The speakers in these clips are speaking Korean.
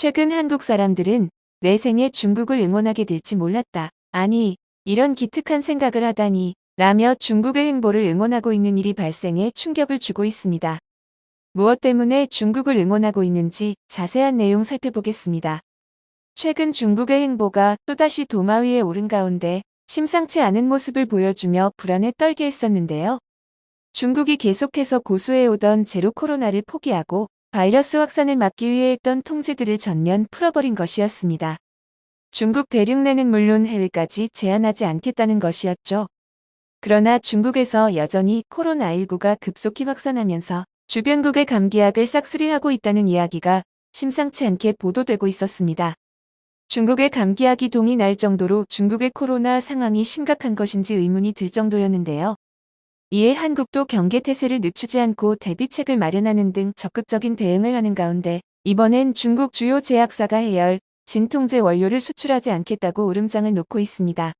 최근 한국 사람들은 내 생에 중국을 응원하게 될지 몰랐다. 아니, 이런 기특한 생각을 하다니 라며 중국의 행보를 응원하고 있는 일이 발생해 충격을 주고 있습니다. 무엇 때문에 중국을 응원하고 있는지 자세한 내용 살펴보겠습니다. 최근 중국의 행보가 또다시 도마 위에 오른 가운데 심상치 않은 모습을 보여주며 불안에 떨게 했었는데요. 중국이 계속해서 고수해오던 제로 코로나를 포기하고 바이러스 확산을 막기 위해 했던 통제들을 전면 풀어버린 것이었습니다. 중국 대륙 내는 물론 해외까지 제한하지 않겠다는 것이었죠. 그러나 중국에서 여전히 코로나19가 급속히 확산하면서 주변국의 감기약을 싹쓸이하고 있다는 이야기가 심상치 않게 보도되고 있었습니다. 중국의 감기약이 동이 날 정도로 중국의 코로나 상황이 심각한 것인지 의문이 들 정도였는데요. 이에 한국도 경계태세를 늦추지 않고 대비책을 마련하는 등 적극적인 대응을 하는 가운데 이번엔 중국 주요 제약사가 해열, 진통제 원료를 수출하지 않겠다고 울음장을 놓고 있습니다.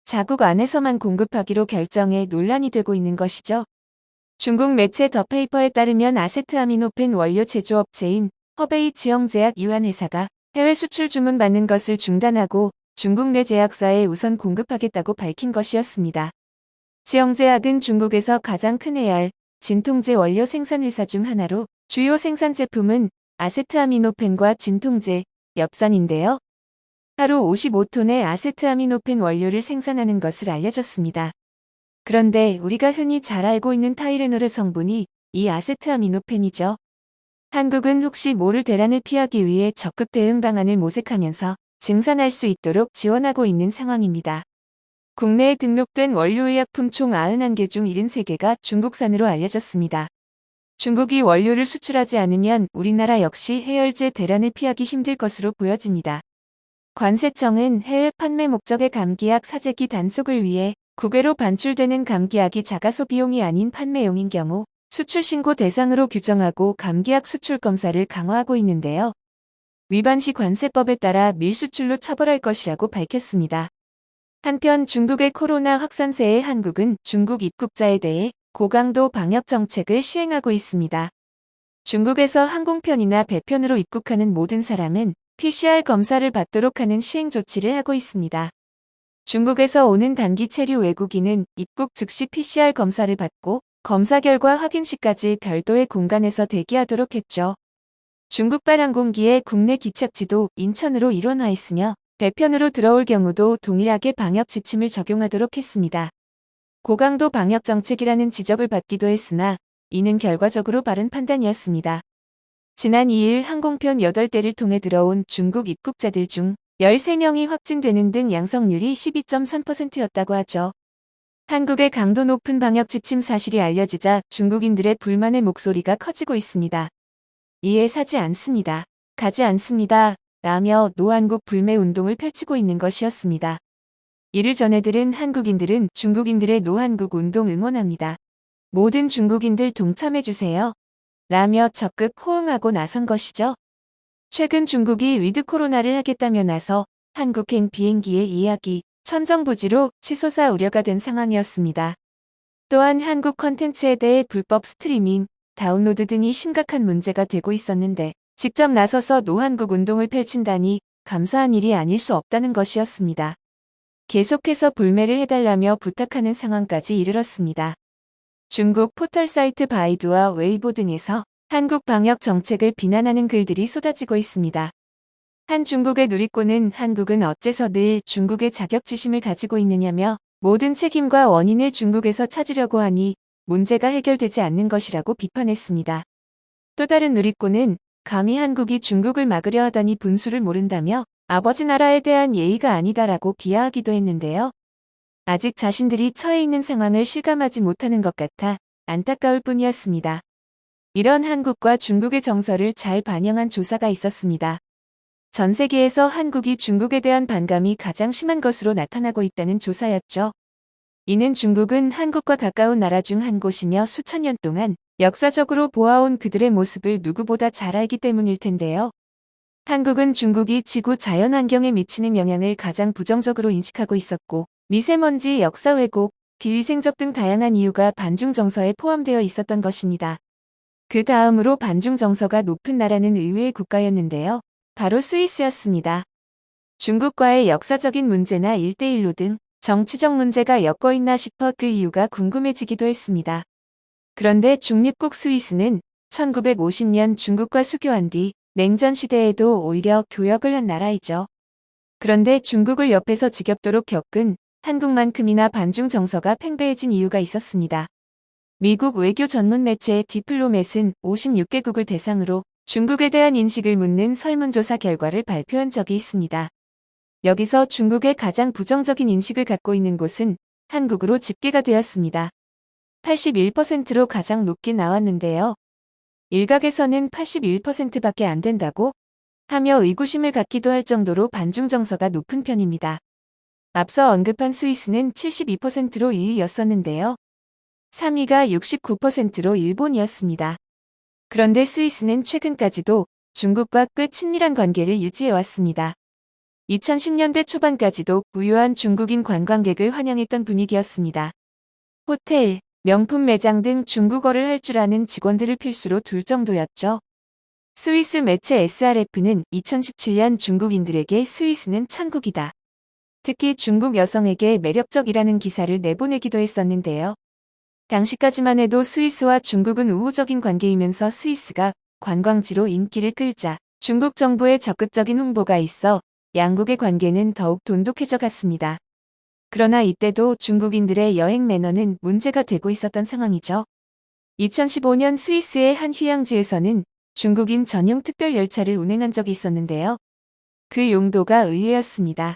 자국 안에서만 공급하기로 결정해 논란이 되고 있는 것이죠. 중국 매체 더페이퍼에 따르면 아세트아미노펜 원료 제조업체인 허베이 지영제약 유한회사가 해외 수출 주문 받는 것을 중단하고 중국 내 제약사에 우선 공급하겠다고 밝힌 것이었습니다. 지영제약은 중국에서 가장 큰 해열, 진통제 원료 생산회사 중 하나로 주요 생산 제품은 아세트아미노펜과 진통제, 엽산인데요. 하루 55톤의 아세트아미노펜 원료를 생산하는 것을 알려졌습니다. 그런데 우리가 흔히 잘 알고 있는 타이레놀의 성분이 이 아세트아미노펜이죠. 한국은 혹시 모를 대란을 피하기 위해 적극 대응 방안을 모색하면서 증산할 수 있도록 지원하고 있는 상황입니다. 국내에 등록된 원료의약품 총 91개 중 73개가 중국산으로 알려졌습니다. 중국이 원료를 수출하지 않으면 우리나라 역시 해열제 대란을 피하기 힘들 것으로 보여집니다. 관세청은 해외 판매 목적의 감기약 사재기 단속을 위해 국외로 반출되는 감기약이 자가소 비용이 아닌 판매용인 경우 수출 신고 대상으로 규정하고 감기약 수출 검사를 강화하고 있는데요. 위반 시 관세법에 따라 밀수출로 처벌할 것이라고 밝혔습니다. 한편 중국의 코로나 확산세에 한국은 중국 입국자에 대해 고강도 방역 정책을 시행하고 있습니다. 중국에서 항공편이나 배편으로 입국하는 모든 사람은 PCR 검사를 받도록 하는 시행 조치를 하고 있습니다. 중국에서 오는 단기 체류 외국인은 입국 즉시 PCR 검사를 받고 검사 결과 확인 시까지 별도의 공간에서 대기하도록 했죠. 중국발 항공기의 국내 기착지도 인천으로 일원화 했으며 배편으로 들어올 경우도 동일하게 방역 지침을 적용하도록 했습니다. 고강도 방역 정책이라는 지적을 받기도 했으나 이는 결과적으로 바른 판단이었습니다. 지난 2일 항공편 8대를 통해 들어온 중국 입국자들 중 13명이 확진되는 등 양성률이 12.3%였다고 하죠. 한국의 강도 높은 방역 지침 사실이 알려지자 중국인들의 불만의 목소리가 커지고 있습니다. 이해 사지 않습니다. 가지 않습니다. 라며 노한국 불매 운동을 펼치고 있는 것이었습니다. 이를 전해들은 한국인들은 중국인들의 노한국 운동 응원합니다. 모든 중국인들 동참해주세요. 라며 적극 호응하고 나선 것이죠. 최근 중국이 위드 코로나를 하겠다며 나서 한국행 비행기의 예약이 천정부지로 치솟아 우려가 된 상황이었습니다. 또한 한국 콘텐츠에 대해 불법 스트리밍, 다운로드 등이 심각한 문제가 되고 있었는데 직접 나서서 노한국 운동을 펼친다니 감사한 일이 아닐 수 없다는 것이었습니다. 계속해서 불매를 해달라며 부탁하는 상황까지 이르렀습니다. 중국 포털 사이트 바이두와 웨이보 등에서 한국 방역 정책을 비난하는 글들이 쏟아지고 있습니다. 한 중국의 누리꾼은 한국은 어째서 늘 중국의 자격지심을 가지고 있느냐며 모든 책임과 원인을 중국에서 찾으려고 하니 문제가 해결되지 않는 것이라고 비판했습니다. 또 다른 누리꾼은 감히 한국이 중국을 막으려 하다니 분수를 모른다며 아버지 나라에 대한 예의가 아니다라고 비하하기도 했는데요. 아직 자신들이 처해 있는 상황을 실감하지 못하는 것 같아 안타까울 뿐이었습니다. 이런 한국과 중국의 정서를 잘 반영한 조사가 있었습니다. 전 세계에서 한국이 중국에 대한 반감이 가장 심한 것으로 나타나고 있다는 조사였죠. 이는 중국은 한국과 가까운 나라 중 한 곳이며 수천 년 동안 역사적으로 보아온 그들의 모습을 누구보다 잘 알기 때문일 텐데요. 한국은 중국이 지구 자연환경에 미치는 영향을 가장 부정적으로 인식하고 있었고 미세먼지, 역사 왜곡, 비위생적 등 다양한 이유가 반중 정서에 포함되어 있었던 것입니다. 그 다음으로 반중 정서가 높은 나라는 의외의 국가였는데요. 바로 스위스였습니다. 중국과의 역사적인 문제나 1대1로 등 정치적 문제가 엮어있나 싶어 그 이유가 궁금해지기도 했습니다. 그런데 중립국 스위스는 1950년 중국과 수교한 뒤 냉전 시대에도 오히려 교역을 한 나라이죠. 그런데 중국을 옆에서 지겹도록 겪은 한국만큼이나 반중 정서가 팽배해진 이유가 있었습니다. 미국 외교 전문 매체 디플로맷은 56개국을 대상으로 중국에 대한 인식을 묻는 설문조사 결과를 발표한 적이 있습니다. 여기서 중국에 가장 부정적인 인식을 갖고 있는 곳은 한국으로 집계가 되었습니다. 81%로 가장 높게 나왔는데요. 일각에서는 81%밖에 안 된다고 하며 의구심을 갖기도 할 정도로 반중 정서가 높은 편입니다. 앞서 언급한 스위스는 72%로 2위였었는데요. 3위가 69%로 일본이었습니다. 그런데 스위스는 최근까지도 중국과 꽤 친밀한 관계를 유지해왔습니다. 2010년대 초반까지도 부유한 중국인 관광객을 환영했던 분위기였습니다. 호텔, 명품 매장 등 중국어를 할 줄 아는 직원들을 필수로 둘 정도였죠. 스위스 매체 SRF는 2017년 중국인들에게 스위스는 천국이다. 특히 중국 여성에게 매력적이라는 기사를 내보내기도 했었는데요. 당시까지만 해도 스위스와 중국은 우호적인 관계이면서 스위스가 관광지로 인기를 끌자 중국 정부의 적극적인 홍보가 있어 양국의 관계는 더욱 돈독해져 갔습니다. 그러나 이때도 중국인들의 여행 매너는 문제가 되고 있었던 상황이죠. 2015년 스위스의 한 휴양지에서는 중국인 전용 특별 열차를 운행한 적이 있었는데요. 그 용도가 의외였습니다.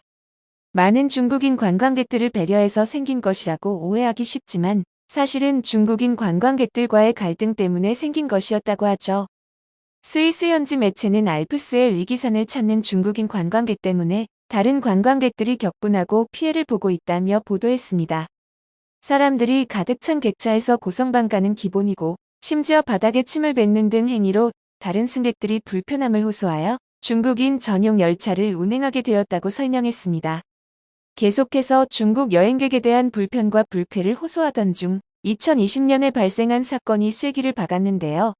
많은 중국인 관광객들을 배려해서 생긴 것이라고 오해하기 쉽지만 사실은 중국인 관광객들과의 갈등 때문에 생긴 것이었다고 하죠. 스위스 현지 매체는 알프스의 위기산을 찾는 중국인 관광객 때문에 다른 관광객들이 격분하고 피해를 보고 있다며 보도했습니다. 사람들이 가득 찬 객차에서 고성방 가는 기본이고 심지어 바닥에 침을 뱉는 등 행위로 다른 승객들이 불편함을 호소하여 중국인 전용 열차를 운행하게 되었다고 설명했습니다. 계속해서 중국 여행객에 대한 불편과 불쾌를 호소하던 중 2020년에 발생한 사건이 쐐기를 박았는데요.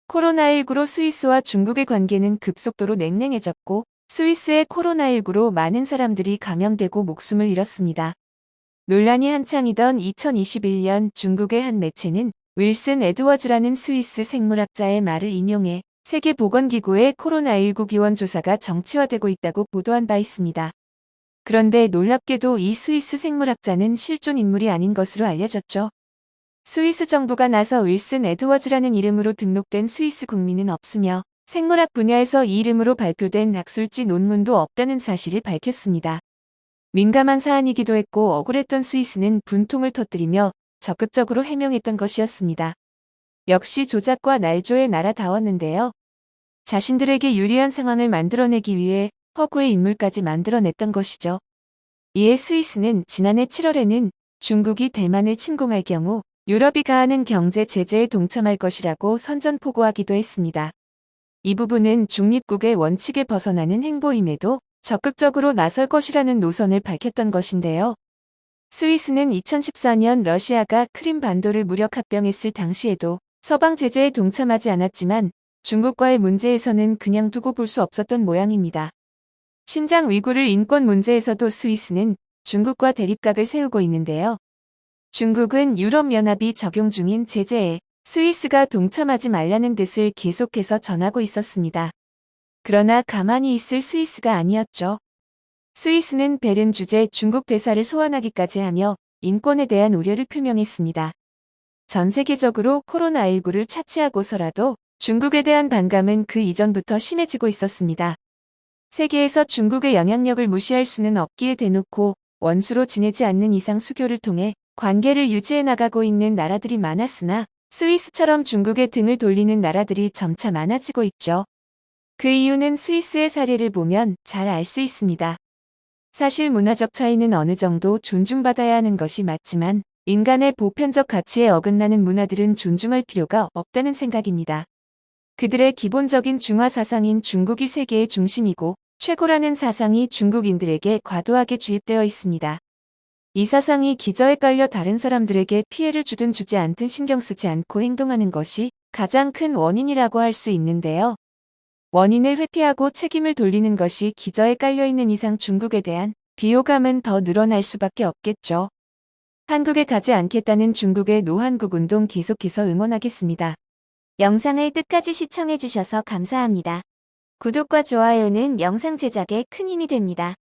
코로나19로 스위스와 중국의 관계는 급속도로 냉랭해졌고 스위스의 코로나19로 많은 사람들이 감염되고 목숨을 잃었습니다. 논란이 한창이던 2021년 중국의 한 매체는 윌슨 에드워즈라는 스위스 생물학자의 말을 인용해 세계보건기구의 코로나19 기원 조사가 정치화되고 있다고 보도한 바 있습니다. 그런데 놀랍게도 이 스위스 생물학자는 실존 인물이 아닌 것으로 알려졌죠. 스위스 정부가 나서 윌슨 에드워즈라는 이름으로 등록된 스위스 국민은 없으며 생물학 분야에서 이 이름으로 발표된 학술지 논문도 없다는 사실을 밝혔습니다. 민감한 사안이기도 했고 억울했던 스위스는 분통을 터뜨리며 적극적으로 해명했던 것이었습니다. 역시 조작과 날조의 나라다웠는데요. 자신들에게 유리한 상황을 만들어내기 위해 허구의 인물까지 만들어냈던 것이죠. 이에 스위스는 지난해 7월에는 중국이 대만을 침공할 경우 유럽이 가하는 경제 제재에 동참할 것이라고 선전포고하기도 했습니다. 이 부분은 중립국의 원칙에 벗어나는 행보임에도 적극적으로 나설 것이라는 노선을 밝혔던 것인데요. 스위스는 2014년 러시아가 크림 반도를 무력 합병했을 당시에도 서방 제재에 동참하지 않았지만 중국과의 문제에서는 그냥 두고 볼 수 없었던 모양입니다. 신장 위구르 인권 문제에서도 스위스는 중국과 대립각을 세우고 있는데요. 중국은 유럽연합이 적용 중인 제재에 스위스가 동참하지 말라는 뜻을 계속해서 전하고 있었습니다. 그러나 가만히 있을 스위스가 아니었죠. 스위스는 베른 주재 중국 대사를 소환하기까지 하며 인권에 대한 우려를 표명했습니다. 전 세계적으로 코로나19를 차치하고서라도 중국에 대한 반감은 그 이전부터 심해지고 있었습니다. 세계에서 중국의 영향력을 무시할 수는 없기에 대놓고 원수로 지내지 않는 이상 수교를 통해 관계를 유지해 나가고 있는 나라들이 많았으나 스위스처럼 중국에 등을 돌리는 나라들이 점차 많아지고 있죠. 그 이유는 스위스의 사례를 보면 잘 알 수 있습니다. 사실 문화적 차이는 어느 정도 존중받아야 하는 것이 맞지만 인간의 보편적 가치에 어긋나는 문화들은 존중할 필요가 없다는 생각입니다. 그들의 기본적인 중화 사상인 중국이 세계의 중심이고 최고라는 사상이 중국인들에게 과도하게 주입되어 있습니다. 이 사상이 기저에 깔려 다른 사람들에게 피해를 주든 주지 않든 신경 쓰지 않고 행동하는 것이 가장 큰 원인이라고 할 수 있는데요. 원인을 회피하고 책임을 돌리는 것이 기저에 깔려있는 이상 중국에 대한 비호감은 더 늘어날 수밖에 없겠죠. 한국에 가지 않겠다는 중국의 노한국 운동 계속해서 응원하겠습니다. 영상을 끝까지 시청해주셔서 감사합니다. 구독과 좋아요는 영상 제작에 큰 힘이 됩니다.